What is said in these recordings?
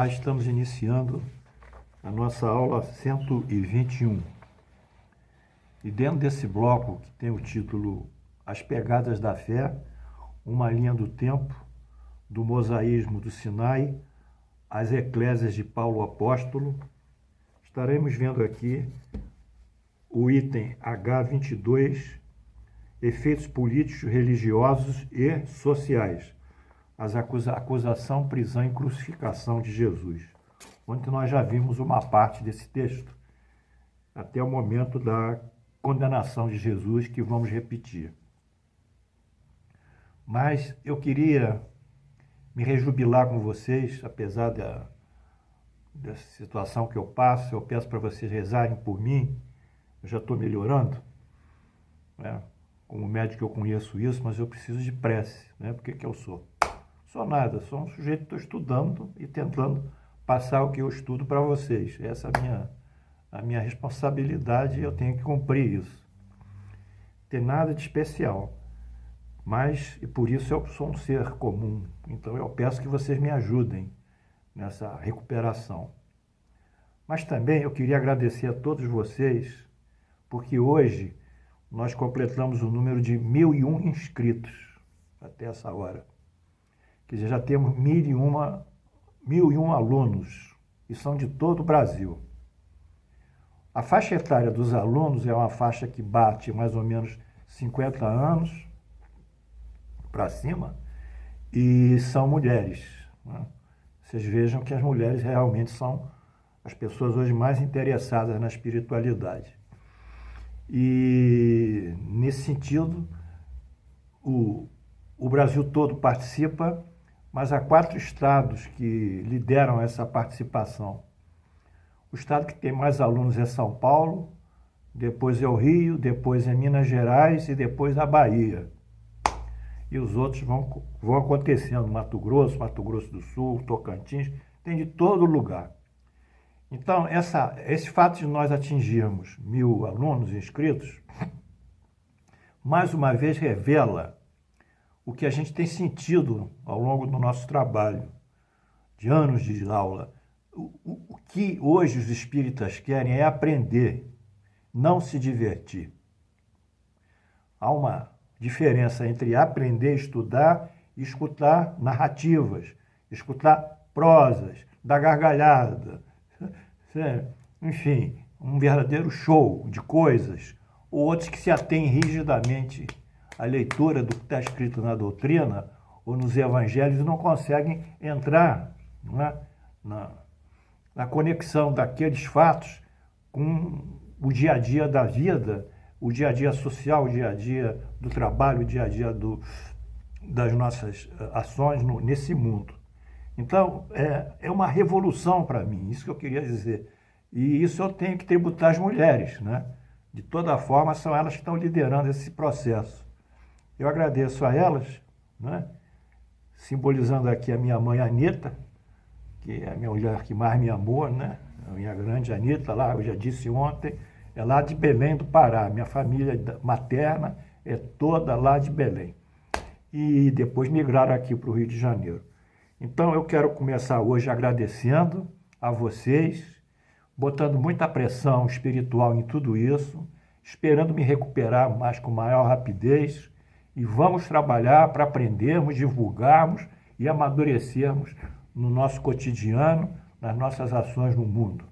Olá, estamos iniciando a nossa aula 121. E dentro desse bloco, que tem o título As Pegadas da Fé, uma linha do tempo, do mosaísmo do Sinai, às eclésias de Paulo Apóstolo, estaremos vendo aqui o item H22, efeitos políticos, religiosos e sociais. Acusação, prisão e crucificação de Jesus, onde nós já vimos uma parte desse texto, até o momento da condenação de Jesus, que vamos repetir. Mas eu queria me rejubilar com vocês, apesar dessa situação que eu passo. Eu peço para vocês rezarem por mim. Eu já estou melhorando, né? Como médico eu conheço isso, mas eu preciso de prece, né? Porque que eu sou? Sou nada, sou um sujeito que estou estudando e tentando passar o que eu estudo para vocês. Essa é a minha responsabilidade e eu tenho que cumprir isso. Não tem nada de especial, mas e por isso eu sou um ser comum. Então eu peço que vocês me ajudem nessa recuperação. Mas também eu queria agradecer a todos vocês, porque hoje nós completamos o número de 1.001 inscritos até essa hora. Quer dizer, já temos 1.001 alunos, e são de todo o Brasil. A faixa etária dos alunos é uma faixa que bate mais ou menos 50 anos para cima, e são mulheres, né? Vocês vejam que as mulheres realmente são as pessoas hoje mais interessadas na espiritualidade. E, nesse sentido, o Brasil todo participa, mas há 4 estados que lideram essa participação. O estado que tem mais alunos é São Paulo, depois é o Rio, depois é Minas Gerais e depois a Bahia. E os outros vão acontecendo, Mato Grosso do Sul, Tocantins, tem de todo lugar. Então, esse fato de nós atingirmos 1.000 alunos inscritos, mais uma vez revela o que a gente tem sentido ao longo do nosso trabalho, de anos de aula. O que hoje os espíritas querem é aprender, não se divertir. Há uma diferença entre aprender, estudar e escutar narrativas, escutar prosas, dar gargalhada, enfim, um verdadeiro show de coisas, ou outros que se atêm rigidamente à leitura do que está escrito na doutrina ou nos evangelhos e não conseguem entrar, né, na conexão daqueles fatos com o dia a dia da vida, o dia a dia social, o dia a dia do trabalho, o dia a dia das nossas ações nesse mundo. Então, é uma revolução para mim, isso que eu queria dizer. E isso eu tenho que tributar às mulheres, né? De toda forma, são elas que estão liderando esse processo. Eu agradeço a elas, né? Simbolizando aqui a minha mãe Anita, que é a minha mulher que mais me amou, né? A minha grande Anita, lá, eu já disse ontem, é lá de Belém do Pará. Minha família materna é toda lá de Belém. E depois migraram aqui para o Rio de Janeiro. Então, eu quero começar hoje agradecendo a vocês, botando muita pressão espiritual em tudo isso, esperando me recuperar com maior rapidez, e vamos trabalhar para aprendermos, divulgarmos e amadurecermos no nosso cotidiano, nas nossas ações no mundo.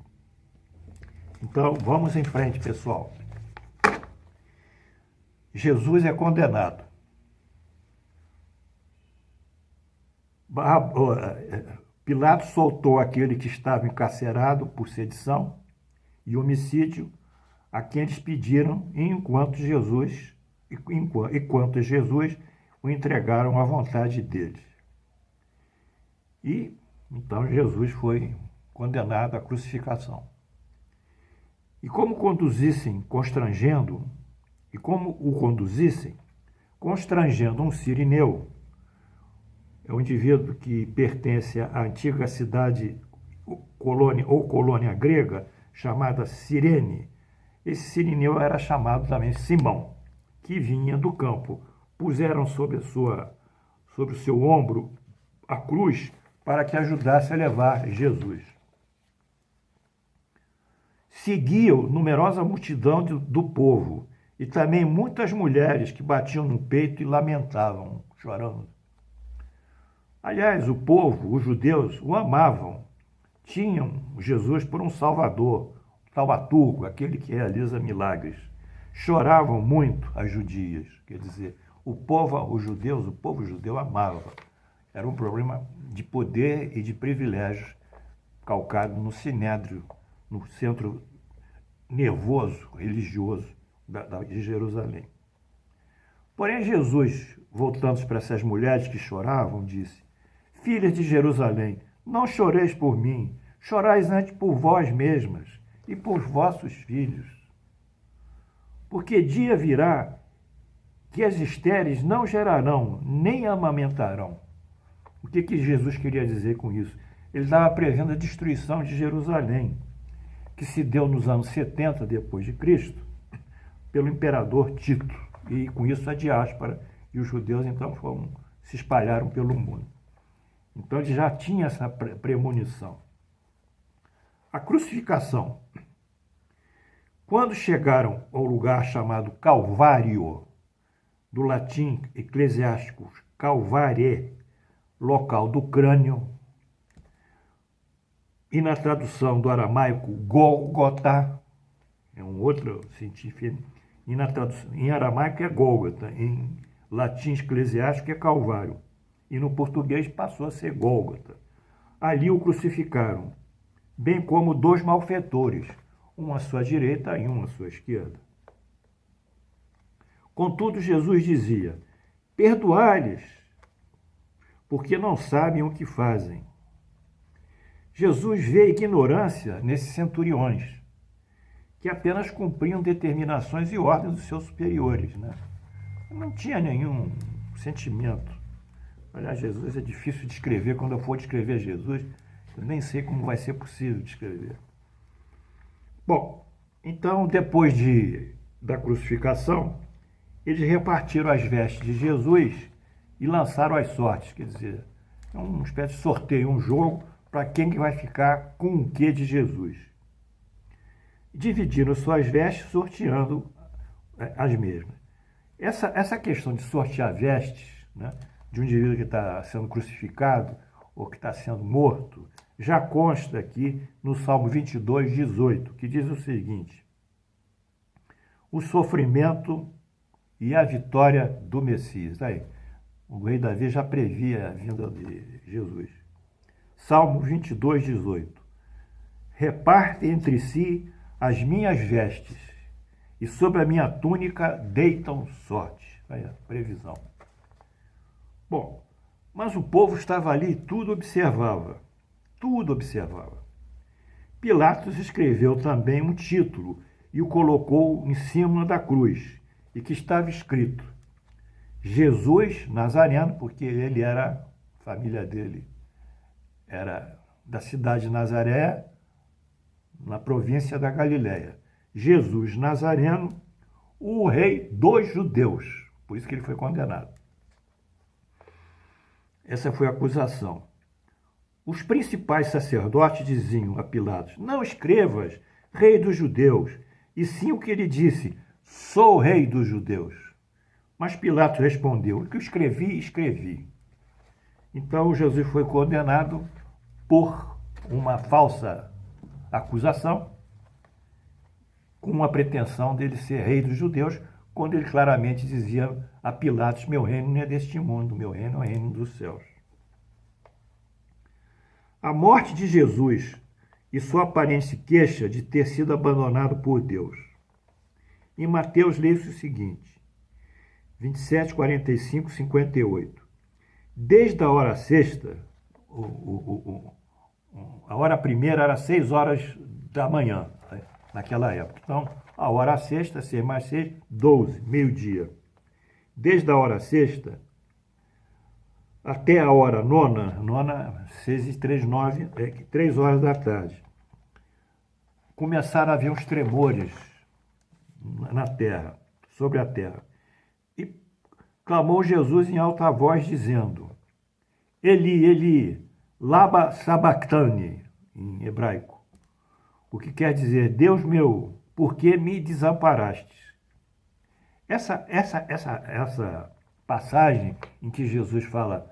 Então, vamos em frente, pessoal. Jesus é condenado. Pilatos soltou aquele que estava encarcerado por sedição e homicídio, a quem eles pediram, enquanto Jesus o entregaram à vontade deles. E então Jesus foi condenado à crucificação. E como o conduzissem constrangendo um sirineu, é um indivíduo que pertence à antiga cidade colônia grega, chamada Cirene. Esse sirineu era chamado também Simão, que vinha do campo. Puseram sobre o seu ombro a cruz para que ajudasse a levar Jesus. Seguiam numerosa multidão do povo e também muitas mulheres que batiam no peito e lamentavam, chorando. Aliás, o povo, os judeus, o amavam. Tinham Jesus por um salvador, taumaturgo, aquele que realiza milagres. Choravam muito as judias, quer dizer, o povo judeu amava. Era um problema de poder e de privilégios calcado no sinédrio, no centro nervoso, religioso de Jerusalém. Porém, Jesus, voltando para essas mulheres que choravam, disse: Filhas de Jerusalém, não choreis por mim, chorais antes por vós mesmas e por vossos filhos. Porque dia virá que as estéreis não gerarão, nem amamentarão. O que Jesus queria dizer com isso? Ele estava prevendo a destruição de Jerusalém, que se deu nos anos 70 depois de Cristo, pelo imperador Tito. E com isso a diáspora e os judeus então se espalharam pelo mundo. Então ele já tinha essa premonição. A crucificação. Quando chegaram ao lugar chamado Calvário, do latim eclesiástico calvare, local do crânio, e na tradução do aramaico Gólgota, é um outro sentido, e na tradução em aramaico é Gólgota, em latim eclesiástico é Calvário, e no português passou a ser Gólgota. Ali o crucificaram, bem como dois malfeitores, um à sua direita e um à sua esquerda. Contudo, Jesus dizia: perdoai-lhes, porque não sabem o que fazem. Jesus vê a ignorância nesses centuriões, que apenas cumpriam determinações e ordens dos seus superiores, né? Não tinha nenhum sentimento. Aliás, Jesus é difícil de escrever. Quando eu for descrever Jesus, eu nem sei como vai ser possível descrever. Bom, então, depois da crucificação, eles repartiram as vestes de Jesus e lançaram as sortes, quer dizer, é uma espécie de sorteio, um jogo para quem que vai ficar com o quê de Jesus. Dividiram suas vestes, sorteando as mesmas. Essa questão de sortear vestes, né, de um indivíduo que está sendo crucificado ou que está sendo morto, já consta aqui no Salmo 22, 18, que diz o seguinte: o sofrimento e a vitória do Messias. Aí, o rei Davi já previa a vinda de Jesus. Salmo 22, 18. Repartem entre si as minhas vestes, e sobre a minha túnica deitam sorte. Aí, previsão. Bom, mas o povo estava ali e tudo observava. Tudo observava. Pilatos escreveu também um título e o colocou em cima da cruz, e que estava escrito: Jesus Nazareno, porque ele era, a família dele era da cidade de Nazaré, na província da Galileia. Jesus Nazareno, o rei dos judeus. Por isso que ele foi condenado. Essa foi a acusação. Os principais sacerdotes diziam a Pilatos: não escrevas rei dos judeus, e sim o que ele disse: sou rei dos judeus. Mas Pilatos respondeu: o que eu escrevi, escrevi. Então Jesus foi condenado por uma falsa acusação, com a pretensão dele ser rei dos judeus, quando ele claramente dizia a Pilatos: meu reino não é deste mundo, meu reino é o reino dos céus. A morte de Jesus e sua aparente queixa de ter sido abandonado por Deus. Em Mateus, lê-se o seguinte: 27, 45, 58. Desde a hora sexta, a hora primeira era 6 horas da manhã, naquela época. Então, a hora sexta, 6 mais 6, 12, meio-dia. Desde a hora sexta até a hora nona 6 e 3, 9, 3 horas da tarde, começaram a haver uns tremores na terra, sobre a terra. E clamou Jesus em alta voz, dizendo: Eli, Eli, Lama Sabachthani, em hebraico, o que quer dizer, Deus meu, por que me desamparaste? Essa passagem em que Jesus fala,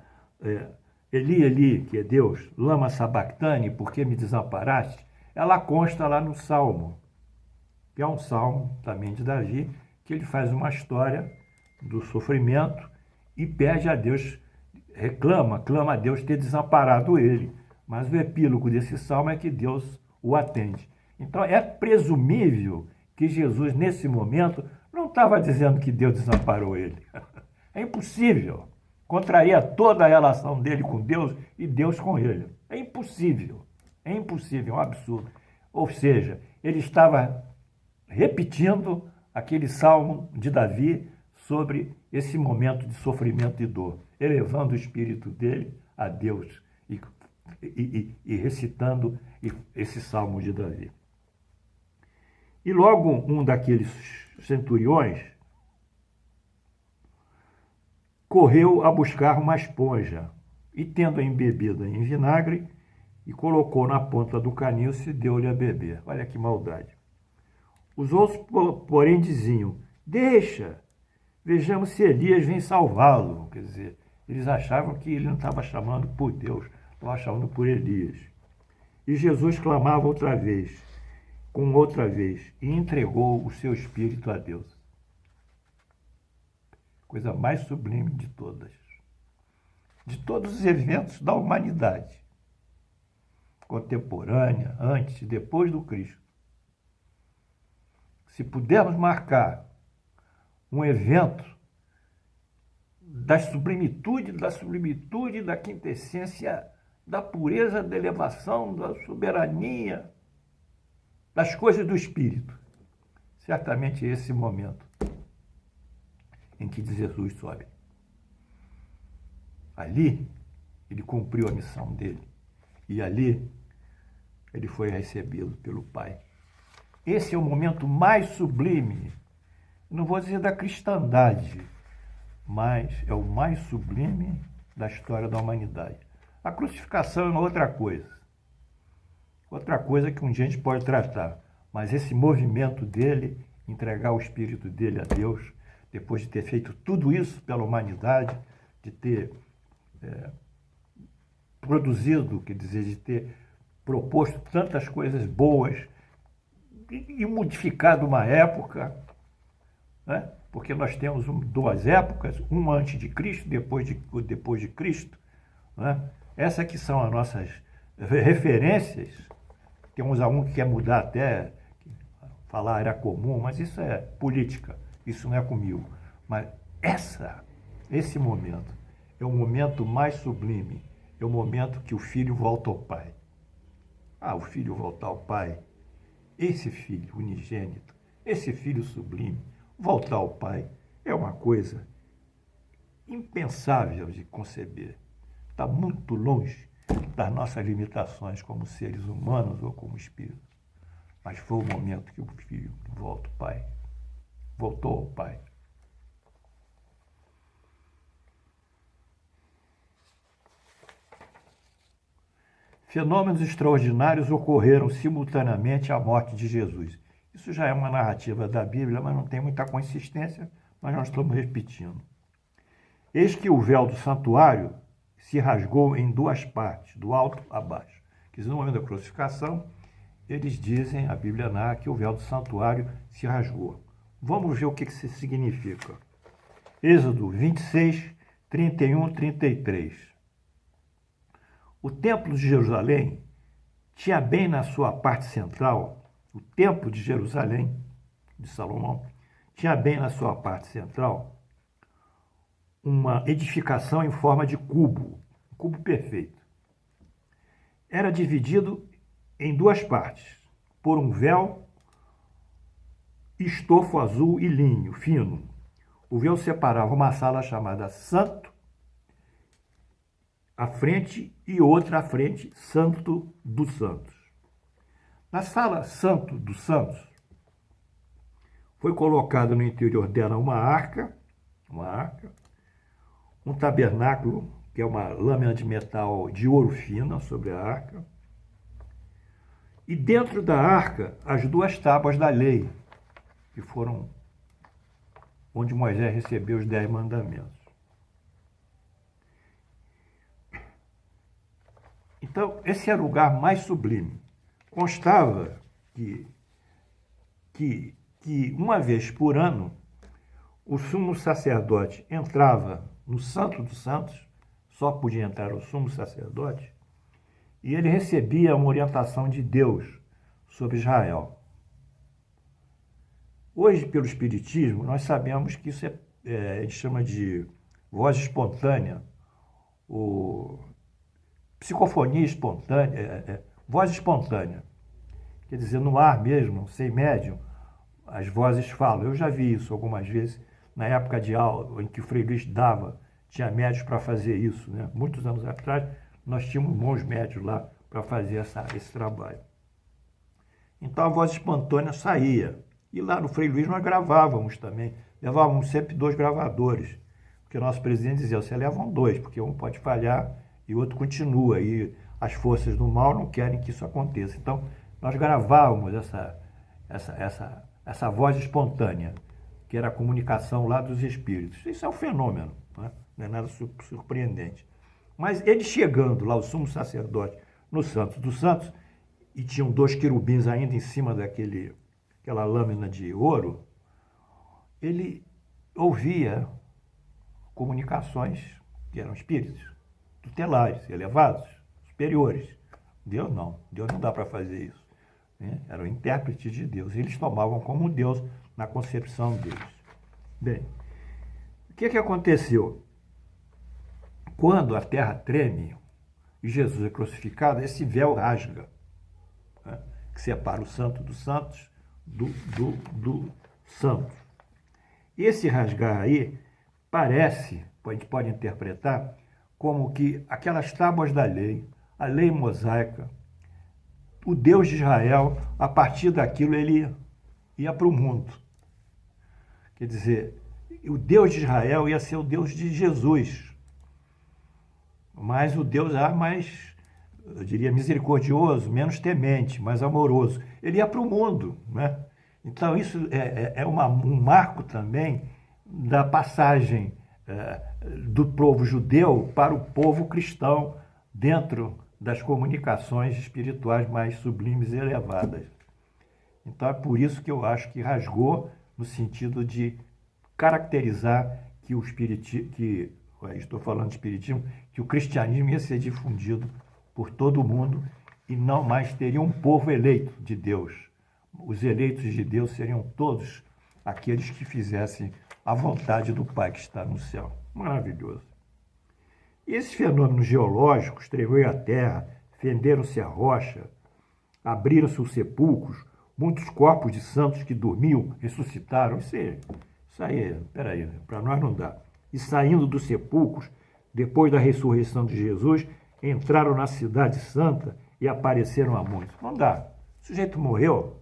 Eli, Eli, que é Deus, Lama Sabachthani, por que me desamparaste? Ela consta lá no Salmo, que é um salmo também de Davi, que ele faz uma história do sofrimento e pede a Deus, clama a Deus ter desamparado ele. Mas o epílogo desse salmo é que Deus o atende. Então é presumível que Jesus, nesse momento, não estava dizendo que Deus desamparou ele. É impossível. Contraria toda a relação dele com Deus e Deus com ele. É impossível. É impossível, é um absurdo. Ou seja, ele estava repetindo aquele salmo de Davi sobre esse momento de sofrimento e dor, elevando o espírito dele a Deus e recitando esse salmo de Davi. E logo um daqueles centuriões correu a buscar uma esponja e, tendo-a embebida em vinagre, e colocou na ponta do caniço e deu-lhe a beber. Olha que maldade. Os outros, porém, diziam, deixa, vejamos se Elias vem salvá-lo. Quer dizer, eles achavam que ele não estava chamando por Deus, estava chamando por Elias. E Jesus clamava outra vez, e entregou o seu espírito a Deus. Coisa mais sublime de todas. De todos os eventos da humanidade contemporânea, antes e depois do Cristo. Se pudermos marcar um evento da sublimitude, da quintessência, da pureza, da elevação, da soberania, das coisas do Espírito, certamente esse momento em que Jesus sobe. Ali, ele cumpriu a missão dele. E ali, ele foi recebido pelo Pai. Esse é o momento mais sublime, não vou dizer da cristandade, mas é o mais sublime da história da humanidade. A crucificação é uma outra coisa. Outra coisa que um dia a gente pode tratar. Mas esse movimento dele, entregar o espírito dele a Deus, depois de ter feito tudo isso pela humanidade, de ter produzido, quer dizer, de ter proposto tantas coisas boas e modificado uma época, né? Porque nós temos duas épocas, uma antes de Cristo, depois de Cristo, né? Essas que são as nossas referências. Tem uns alunos que quer mudar até, falar era comum, mas isso é política, isso não é comigo. Mas esse momento é o momento mais sublime, é o momento que o filho volta ao pai. O filho voltar ao pai, esse filho unigênito, esse filho sublime, voltar ao pai, é uma coisa impensável de conceber. Está muito longe das nossas limitações como seres humanos ou como espíritos. Mas foi o momento que o filho volta ao pai, voltou ao pai. Fenômenos extraordinários ocorreram simultaneamente à morte de Jesus. Isso já é uma narrativa da Bíblia, mas não tem muita consistência, mas nós estamos repetindo. Eis que o véu do santuário se rasgou em duas partes, do alto a baixo. Quer dizer, no momento da crucificação, eles dizem, a Bíblia narra, que o véu do santuário se rasgou. Vamos ver o que isso significa. Êxodo 26, 31, 33. O templo de Jerusalém tinha bem na sua parte central, o templo de Jerusalém, de Salomão, tinha bem na sua parte central uma edificação em forma de cubo, um cubo perfeito. Era dividido em duas partes, por um véu, estofo azul e linho fino. O véu separava uma sala chamada Santo à frente e outra à frente, Santo dos Santos. Na sala Santo dos Santos, foi colocada no interior dela uma arca, um tabernáculo que é uma lâmina de metal de ouro fina sobre a arca. E dentro da arca, as 2 tábuas da lei, que foram onde Moisés recebeu os 10 mandamentos. Então, esse era o lugar mais sublime. Constava que uma vez por ano, o sumo sacerdote entrava no Santo dos Santos, só podia entrar o sumo sacerdote, e ele recebia uma orientação de Deus sobre Israel. Hoje, pelo Espiritismo, nós sabemos que isso a gente chama de voz espontânea, psicofonia espontânea, voz espontânea. Quer dizer, no ar mesmo, sem médium, as vozes falam. Eu já vi isso algumas vezes, na época de aula em que o Frei Luís dava, tinha médios para fazer isso, né? Muitos anos atrás, nós tínhamos bons médios lá para fazer esse trabalho. Então a voz espontânea saía. E lá no Frei Luís nós gravávamos também. Levávamos sempre 2 gravadores. Porque o nosso presidente dizia, você levam 2, porque um pode falhar e o outro continua. E as forças do mal não querem que isso aconteça. Então nós gravávamos essa voz espontânea, que era a comunicação lá dos espíritos. Isso é um fenômeno, né? Não é nada surpreendente. Mas ele chegando lá, o sumo sacerdote, no Santos dos Santos, e tinham 2 querubins ainda em cima daquela lâmina de ouro, ele ouvia comunicações que eram espíritos, tutelares, elevados, superiores. Deus não dá para fazer isso. Né? Eram intérpretes de Deus, eles tomavam como Deus na concepção deles. Bem, o que aconteceu? Quando a terra treme e Jesus é crucificado, esse véu rasga, né? Que separa o santo dos santos do santo. Esse rasgar aí parece, a gente pode interpretar, como que aquelas tábuas da lei, a lei mosaica, o Deus de Israel, a partir daquilo ele ia para o mundo. Quer dizer, o Deus de Israel ia ser o Deus de Jesus, mas o Deus mais, eu diria, misericordioso, menos temente, mais amoroso. Ele ia para o mundo, né? Então isso é um marco também da passagem do povo judeu para o povo cristão dentro das comunicações espirituais mais sublimes e elevadas. Então é por isso que eu acho que rasgou no sentido de caracterizar que estou falando de espiritismo, que o cristianismo ia ser difundido por todo o mundo e não mais teria um povo eleito de Deus. Os eleitos de Deus seriam todos aqueles que fizessem a vontade do Pai que está no céu. Maravilhoso. E esses fenômenos geológicos, tremeu a terra, fenderam-se a rocha, abriram-se os sepulcros, muitos corpos de santos que dormiam ressuscitaram. Isso aí, peraí, para nós não dá. E saindo dos sepulcros, depois da ressurreição de Jesus, entraram na cidade santa e apareceram a muitos. Não dá. O sujeito morreu,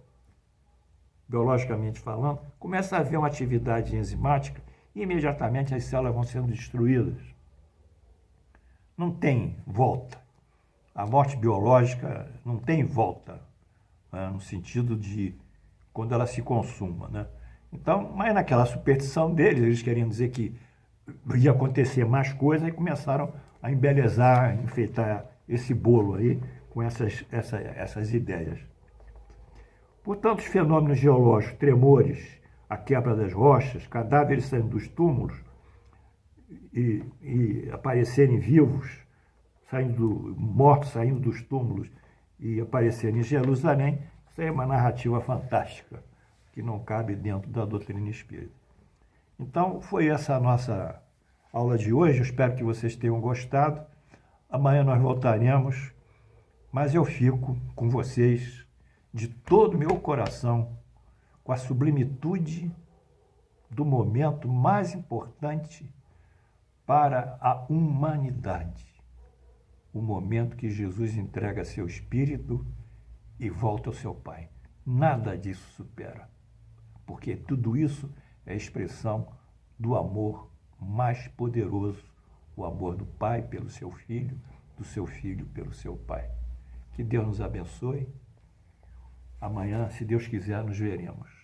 biologicamente falando, começa a haver uma atividade enzimática e imediatamente as células vão sendo destruídas. Não tem volta. A morte biológica não tem volta, né, no sentido de quando ela se consuma, né? Então, mas naquela superstição deles, eles queriam dizer que ia acontecer mais coisas e começaram a embelezar, enfeitar esse bolo aí com essas ideias. Portanto, os fenômenos geológicos, tremores, a quebra das rochas, cadáveres saindo dos túmulos e aparecerem vivos, mortos saindo dos túmulos e aparecerem em Jerusalém, isso aí é uma narrativa fantástica, que não cabe dentro da doutrina espírita. Então, foi essa a nossa aula de hoje. Eu espero que vocês tenham gostado. Amanhã nós voltaremos, mas eu fico com vocês de todo o meu coração, com a sublimitude do momento mais importante para a humanidade. O momento que Jesus entrega seu Espírito e volta ao seu Pai. Nada disso supera, porque tudo isso é expressão do amor mais poderoso, o amor do pai pelo seu filho, do seu filho pelo seu pai. Que Deus nos abençoe. Amanhã, se Deus quiser, nos veremos.